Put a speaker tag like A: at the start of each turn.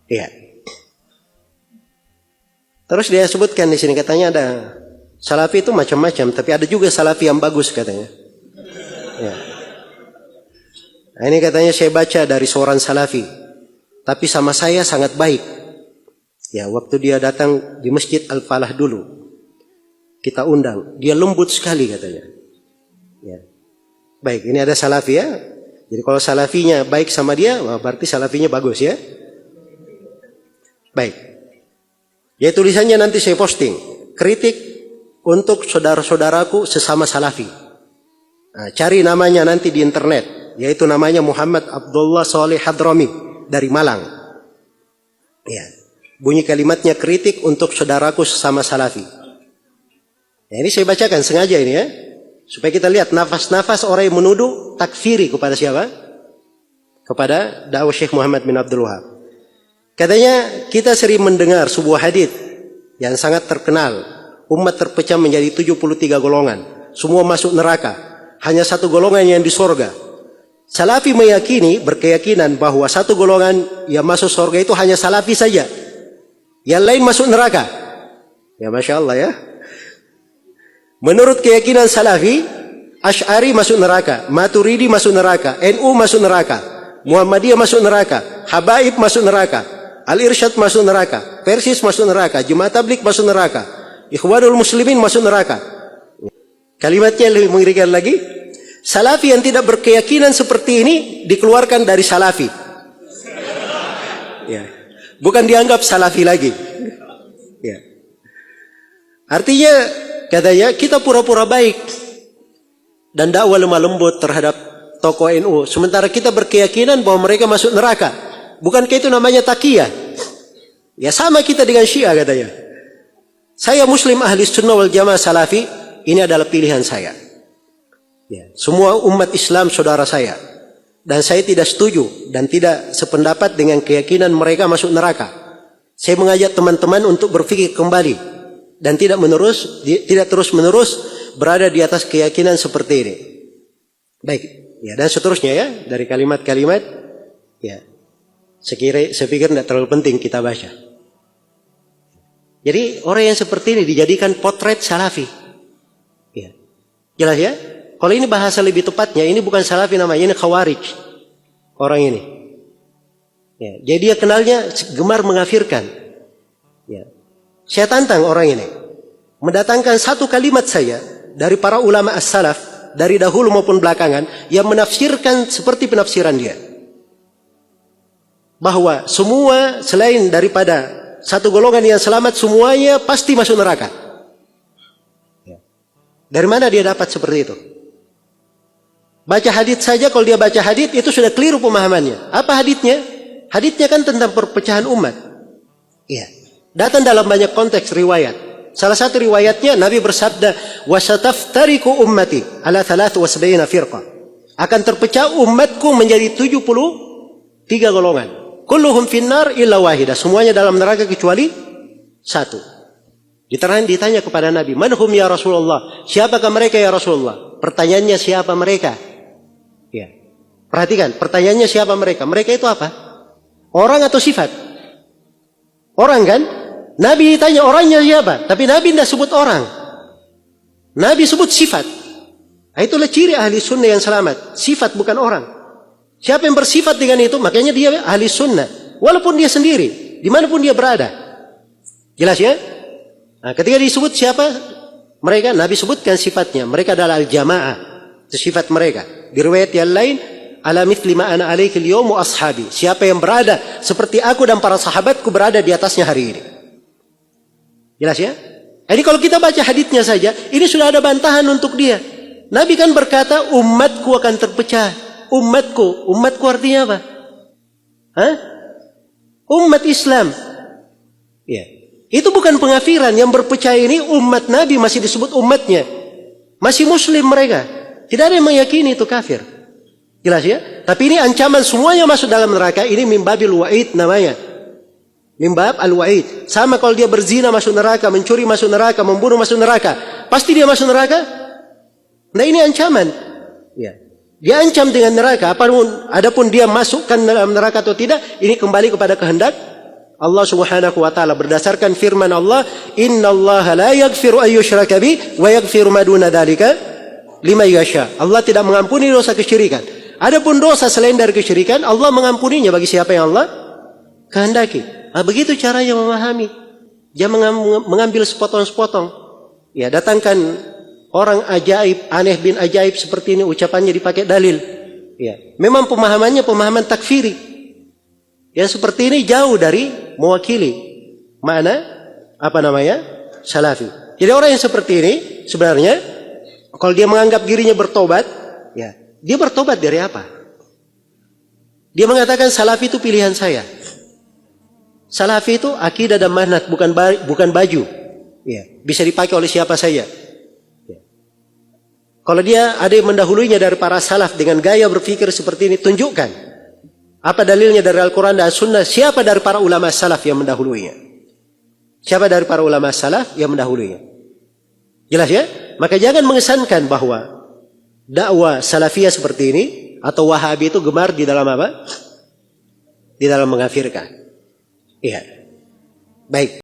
A: Iya. Terus dia sebutkan di sini katanya ada salafi itu macam-macam, tapi ada juga salafi yang bagus katanya. Ya. Nah, ini katanya saya baca dari seorang salafi, tapi sama saya sangat baik. Ya, waktu dia datang di Masjid Al-Falah dulu, kita undang, dia lembut sekali katanya. Ya. Baik, ini ada salafi ya. Jadi kalau salafinya baik sama dia, berarti salafinya bagus ya. Baik. Ya tulisannya nanti saya posting. Kritik untuk saudara-saudaraku sesama salafi. Nah, cari namanya nanti di internet. Yaitu namanya Muhammad Abdullah Saleh Hadrami dari Malang. Ya. Bunyi kalimatnya kritik untuk saudaraku sesama salafi. Ya, ini saya bacakan sengaja ini ya. Supaya kita lihat nafas-nafas orang yang menuduh takfiri kepada siapa? Kepada dakwah Syekh Muhammad bin Abdul Wahab. Katanya kita sering mendengar sebuah hadits yang sangat terkenal. Umat terpecah menjadi 73 golongan. Semua masuk neraka. Hanya satu golongan yang di sorga. Salafi meyakini, berkeyakinan bahwa satu golongan yang masuk sorga itu hanya salafi saja. Yang lain masuk neraka. Ya Masya Allah ya. Menurut keyakinan salafi, Asy'ari masuk neraka. Maturidi masuk neraka. NU masuk neraka. Muhammadiyah masuk neraka. Habaib masuk neraka. Al-Irsyad masuk neraka, Persis masuk neraka, Jemaah Tabligh masuk neraka, Ikhwanul Muslimin masuk neraka. Kalimatnya lebih mengerikan lagi. Salafi yang tidak berkeyakinan seperti ini dikeluarkan dari salafi. Ya. Bukan dianggap salafi lagi. Ya. Artinya katanya kita pura-pura baik dan dakwah lemah lembut terhadap tokoh NU, sementara kita berkeyakinan bahwa mereka masuk neraka. Bukankah itu namanya taqiyah? Ya sama kita dengan Syiah katanya. Saya Muslim ahli sunnah wal jamaah salafi, ini adalah pilihan saya. Ya, semua umat Islam saudara saya. Dan saya tidak setuju dan tidak sependapat dengan keyakinan mereka masuk neraka. Saya mengajak teman-teman untuk berpikir kembali dan tidak terus-menerus berada di atas keyakinan seperti ini. Baik, ya dan seterusnya ya dari kalimat-kalimat ya. Saya pikir tidak terlalu penting kita baca. Jadi orang yang seperti ini dijadikan potret salafi. Ya. Jelas ya? Kalau ini bahasa lebih tepatnya, ini bukan salafi namanya, ini khawarij. Orang ini. Ya. Jadi dia kenalnya gemar mengkafirkan. Ya. Saya tantang orang ini. Mendatangkan satu kalimat saya dari para ulama as-salaf, dari dahulu maupun belakangan, yang menafsirkan seperti penafsiran dia. Bahwa semua selain daripada satu golongan yang selamat semuanya pasti masuk neraka. Ya. Dari mana dia dapat seperti itu? Baca hadits saja, kalau dia baca hadits itu sudah keliru pemahamannya. Apa haditsnya? Haditsnya kan tentang perpecahan umat. Ya. Datang dalam banyak konteks riwayat. Salah satu riwayatnya Nabi bersabda, "Wasataftariqu ummati ala 73 firqah." Akan terpecah umatku menjadi 73 golongan. Kulluhum finnar illa wahidah. Semuanya dalam neraka kecuali satu. Ditanya kepada Nabi, "Man hum ya Rasulullah?" Siapakah mereka ya Rasulullah? Pertanyaannya siapa mereka? Ya. Perhatikan, pertanyaannya siapa mereka? Mereka itu apa? Orang atau sifat? Orang kan? Nabi ditanya orangnya siapa? Tapi Nabi tidak sebut orang. Nabi sebut sifat. Itulah ciri ahli sunnah yang selamat. Sifat bukan orang. Siapa yang bersifat dengan itu, makanya dia ahli sunnah. Walaupun dia sendiri, dimanapun dia berada. Jelas ya? Nah, ketika disebut siapa mereka, Nabi sebutkan sifatnya. Mereka adalah al-jamaah. Itu sifat mereka. Di riwayat yang lain, ala mithli ma ana alaika al-yawm wa ashabi. Siapa yang berada seperti aku dan para sahabatku berada di atasnya hari ini. Jelas ya? Jadi kalau kita baca haditsnya saja, ini sudah ada bantahan untuk dia. Nabi kan berkata, umatku akan terpecah. Umatku artinya apa? Hah? Umat Islam. Ya. Itu bukan pengafiran. Yang berpecah ini umat Nabi masih disebut umatnya. Masih muslim mereka. Tidak ada yang meyakini itu kafir. Jelas ya? Tapi ini ancaman semuanya masuk dalam neraka. Ini mimbabil wa'id namanya. Mimbab al-wa'id. Sama kalau dia berzina masuk neraka, mencuri masuk neraka, membunuh masuk neraka. Pasti dia masuk neraka? Nah ini ancaman. Ya. Dia ancam dengan neraka. Adapun dia masukkan dalam neraka atau tidak, ini kembali kepada kehendak Allah Subhanahu wa taala berdasarkan firman Allah, "Innallaha la yaghfiru an yushraka bihi wa yaghfiru ma duna dzalika liman yasha." Allah tidak mengampuni dosa kesyirikan. Adapun dosa selain dari kesyirikan, Allah mengampuninya bagi siapa yang Allah kehendaki. Begitu caranya memahami. Jangan mengambil sepotong-sepotong. Ya, datangkan orang ajaib, aneh bin ajaib seperti ini, ucapannya dipakai dalil. Ya, memang pemahamannya pemahaman takfiri. Yang seperti ini jauh dari mewakili makna salafi. Jadi orang yang seperti ini sebenarnya kalau dia menganggap dirinya bertobat, ya, dia bertobat dari apa? Dia mengatakan salafi itu pilihan saya. Salafi itu akidah dan manhaj, bukan baju. Ya, bisa dipakai oleh siapa saja. Ya. Kalau dia ada yang mendahulunya dari para salaf dengan gaya berpikir seperti ini, tunjukkan. Apa dalilnya dari Al-Quran dan Sunnah? Siapa dari para ulama salaf yang mendahulunya? Siapa dari para ulama salaf yang mendahulunya? Jelas ya? Maka jangan mengesankan bahwa dakwah salafiyah seperti ini atau wahabi itu gemar di dalam apa? Di dalam mengkafirkan. Iya. Baik.